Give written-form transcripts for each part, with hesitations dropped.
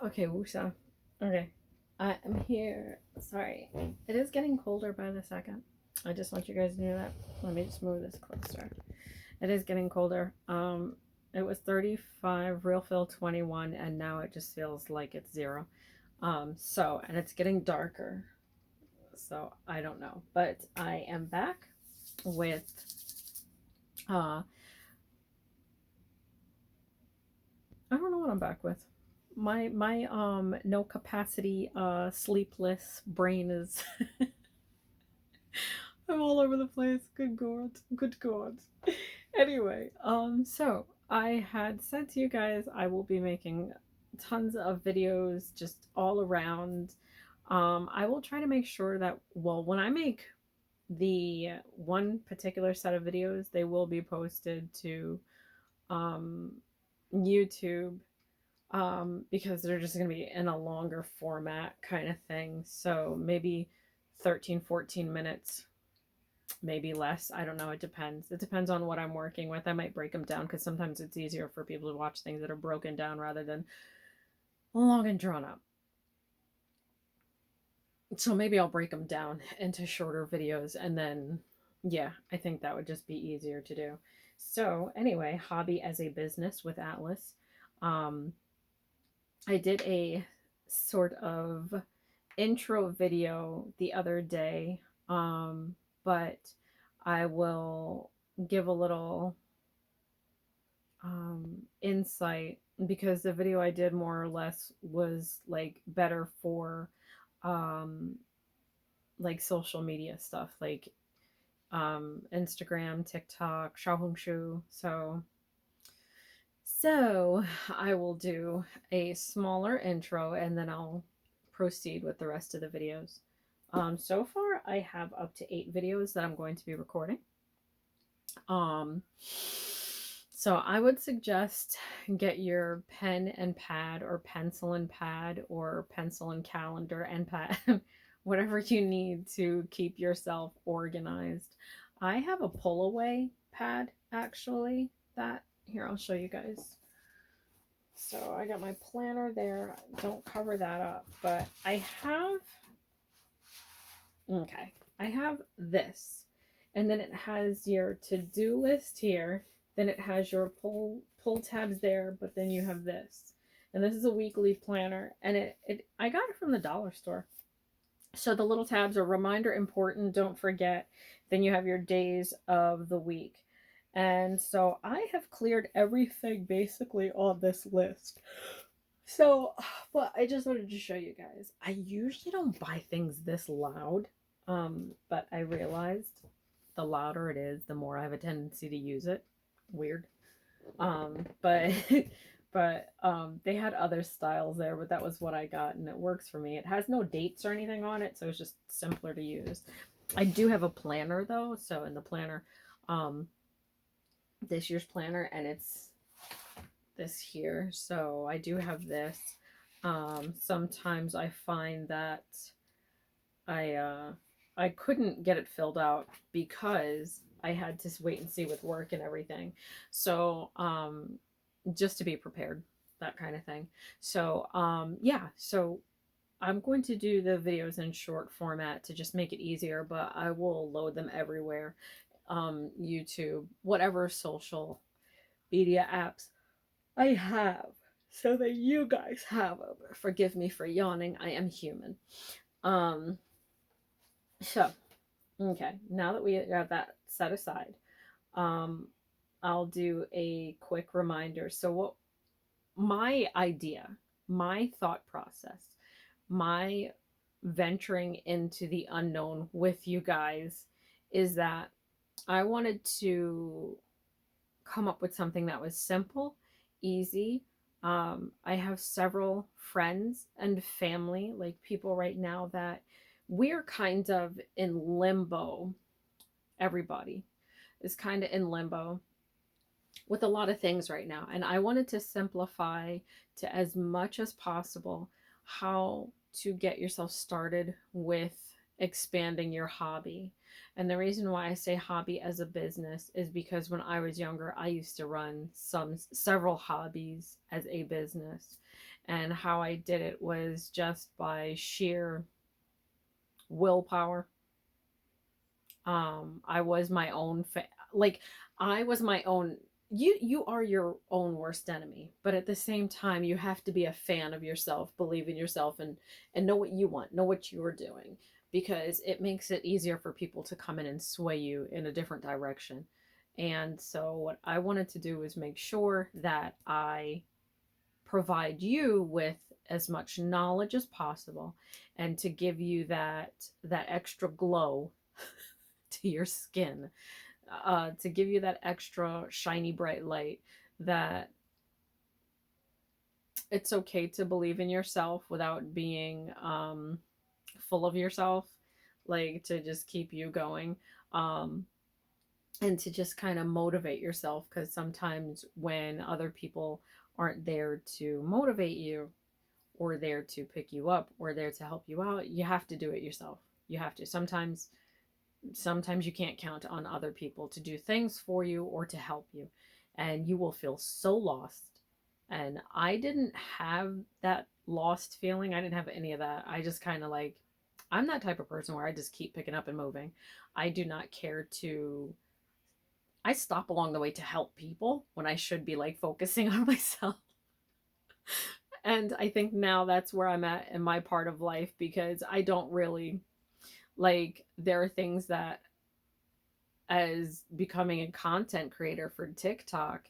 Okay, Wusa. Okay. I am here. Sorry. It is getting colder by the second. I just want you guys to know that. Let me just move this closer. It is getting colder. It was 35, real feel 21, and now it just feels like it's 0. And it's getting darker. So I don't know. But I am back with uh I don't know what I'm back with. My no capacity sleepless brain is I'm all over the place. Good God. Good God. Anyway, so I had said to you guys I will be making tons of videos just all around. I will try to make sure that, well, when I make the one particular set of videos, they will be posted to um YouTube, because they're just going to be in a longer format kind of thing. So maybe 13, 14 minutes, maybe less. I don't know. It depends. It depends on what I'm working with. I might break them down because sometimes it's easier for people to watch things that are broken down rather than long and drawn out. So maybe I'll break them down into shorter videos, and then, yeah, I think that would just be easier to do. So, anyway, hobby as a business with Ahtlis. Um, I did a sort of intro video the other day, but I will give a little insight because the video I did more or less was like better for um, like social media stuff like Instagram, TikTok, Xiaohongshu. So I will do a smaller intro and then I'll proceed with the rest of the videos. So far, I have up to 8 videos that I'm going to be recording. Um, so I would suggest get your pen and pad, or pencil and pad, or pencil and calendar and pad, whatever you need to keep yourself organized. I have a pull away pad actually. That here, I'll show you guys. So I got my planner there. Don't cover that up, but I have, okay, I have this. And then it has your to-do list here. Then it has your pull tabs there, but then you have this. And this is a weekly planner, and it I got it from the dollar store. So the little tabs are reminder important, don't forget. Then you have your days of the week. And so I have cleared everything basically on this list. So, but I just wanted to show you guys. I usually don't buy things this loud, but I realized the louder it is, the more I have a tendency to use it. Weird. But they had other styles there, but that was what I got, and it works for me. It has no dates or anything on it, so it's just simpler to use. I do have a planner though, so in the planner, um, this year's planner, and it's this here. So I do have this. Sometimes I find that I uh, I couldn't get it filled out because I had to wait and see with work and everything. So just to be prepared, that kind of thing. So yeah, so I'm going to do the videos in short format to just make it easier, but I will load them everywhere. YouTube, whatever social media apps I have, so that you guys have them. Forgive me for yawning. I am human. Um, so okay, now that we have that set aside, um, I'll do a quick reminder. So what my idea, my thought process, my venturing into the unknown with you guys is that I wanted to come up with something that was simple, easy. I have several friends and family, like people right now, that we're kind of in limbo. Everybody is kind of in limbo with a lot of things right now. And I wanted to simplify to as much as possible how to get yourself started with expanding your hobby. And the reason why I say hobby as a business is because when I was younger, I used to run several hobbies as a business. And how I did it was just by sheer willpower. I was my own like I was my own, you are your own worst enemy, but at the same time you have to be a fan of yourself, believe in yourself, and know what you want, know what you're doing, because it makes it easier for people to come in and sway you in a different direction. And so what I wanted to do was make sure that I provide you with as much knowledge as possible, and to give you that extra glow to your skin, to give you that extra shiny bright light, that it's okay to believe in yourself without being full of yourself, like to just keep you going, um, and to just kind of motivate yourself, because sometimes when other people aren't there to motivate you, or there to pick you up, or there to help you out, you have to do it yourself. You have to. Sometimes you can't count on other people to do things for you or to help you, and you will feel so lost. And I didn't have that lost feeling. I didn't have any of that. I just kind of like, I'm that type of person where I just keep picking up and moving. I do not care to, I stop along the way to help people when I should be like focusing on myself. And I think now that's where I'm at in my part of life, because I don't really like, there are things that, as becoming a content creator for TikTok,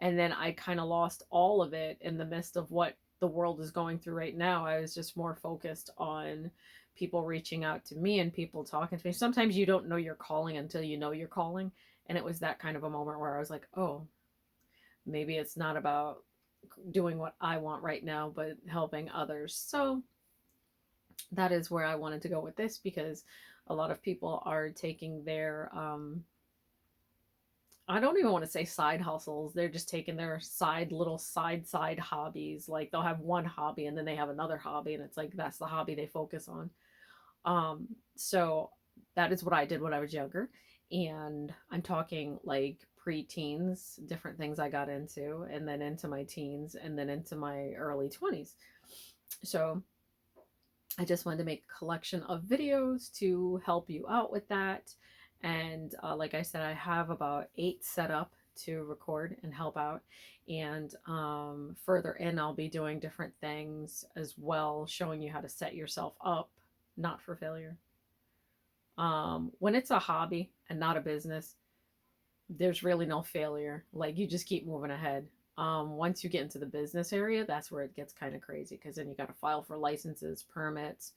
and then I kind of lost all of it in the midst of what the world is going through right now. I was just more focused on people reaching out to me and people talking to me. Sometimes you don't know you're calling until you know you're calling. And it was that kind of a moment where I was like, oh, maybe it's not about doing what I want right now, but helping others. So that is where I wanted to go with this, because a lot of people are taking their I don't even want to say side hustles. They're just taking their little side hobbies. Like they'll have one hobby and then they have another hobby, and it's like that's the hobby they focus on. So that is what I did when I was younger. And I'm talking like pre-teens, different things I got into, and then into my teens, and then into my early 20s. So I just wanted to make a collection of videos to help you out with that. And like I said, I have about 8 set up to record and help out. And further in, I'll be doing different things as well, showing you how to set yourself up, not for failure. When it's a hobby and not a business, there's really no failure. Like you just keep moving ahead. Once you get into the business area, that's where it gets kind of crazy, because then you got to file for licenses, permits,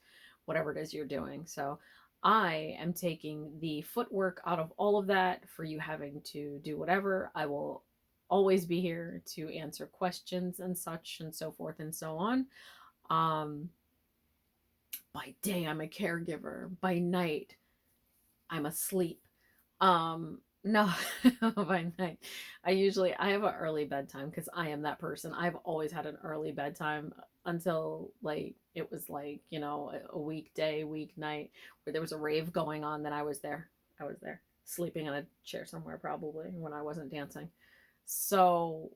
whatever it is you're doing. So I am taking the footwork out of all of that for you having to do whatever. I will always be here to answer questions and such and so forth and so on. Um, by day, I'm a caregiver. By night, I'm asleep. No, by night. I have an early bedtime because I am that person. I've always had an early bedtime until like it was like, a weekday, weeknight where there was a rave going on, then I was there. I was there sleeping in a chair somewhere probably when I wasn't dancing. So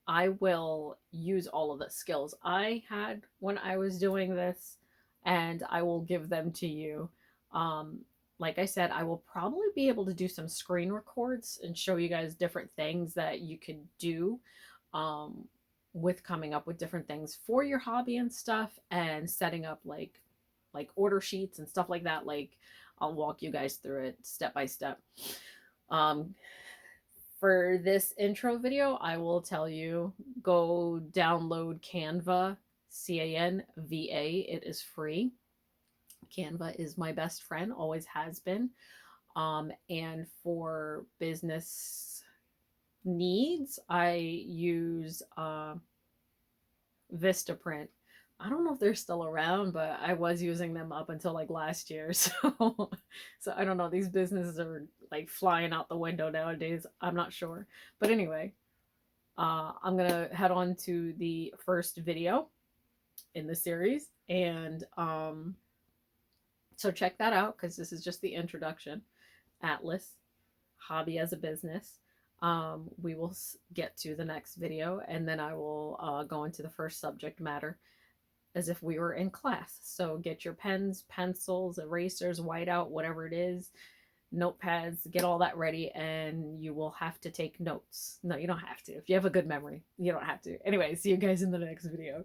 I will use all of the skills I had when I was doing this, and I will give them to you. Um, like I said, I will probably be able to do some screen records and show you guys different things that you could do, um, with coming up with different things for your hobby and stuff, and setting up like order sheets and stuff like that. Like I'll walk you guys through it step by step. Um, for this intro video, I will tell you, go download Canva, Canva. It is free. Canva is my best friend, always has been. And for business needs, I use Vistaprint. I don't know if they're still around, but I was using them up until like last year. So I don't know. These businesses are like flying out the window nowadays. I'm not sure. But anyway, I'm going to head on to the first video in the series. And So check that out because this is just the introduction. Ahtlis, hobby as a business. We will get to the next video, and then I will go into the first subject matter as if we were in class. So get your pens, pencils, erasers, whiteout, whatever it is, notepads, get all that ready, and you will have to take notes. No, you don't have to. If you have a good memory, you don't have to. Anyway, see you guys in the next video.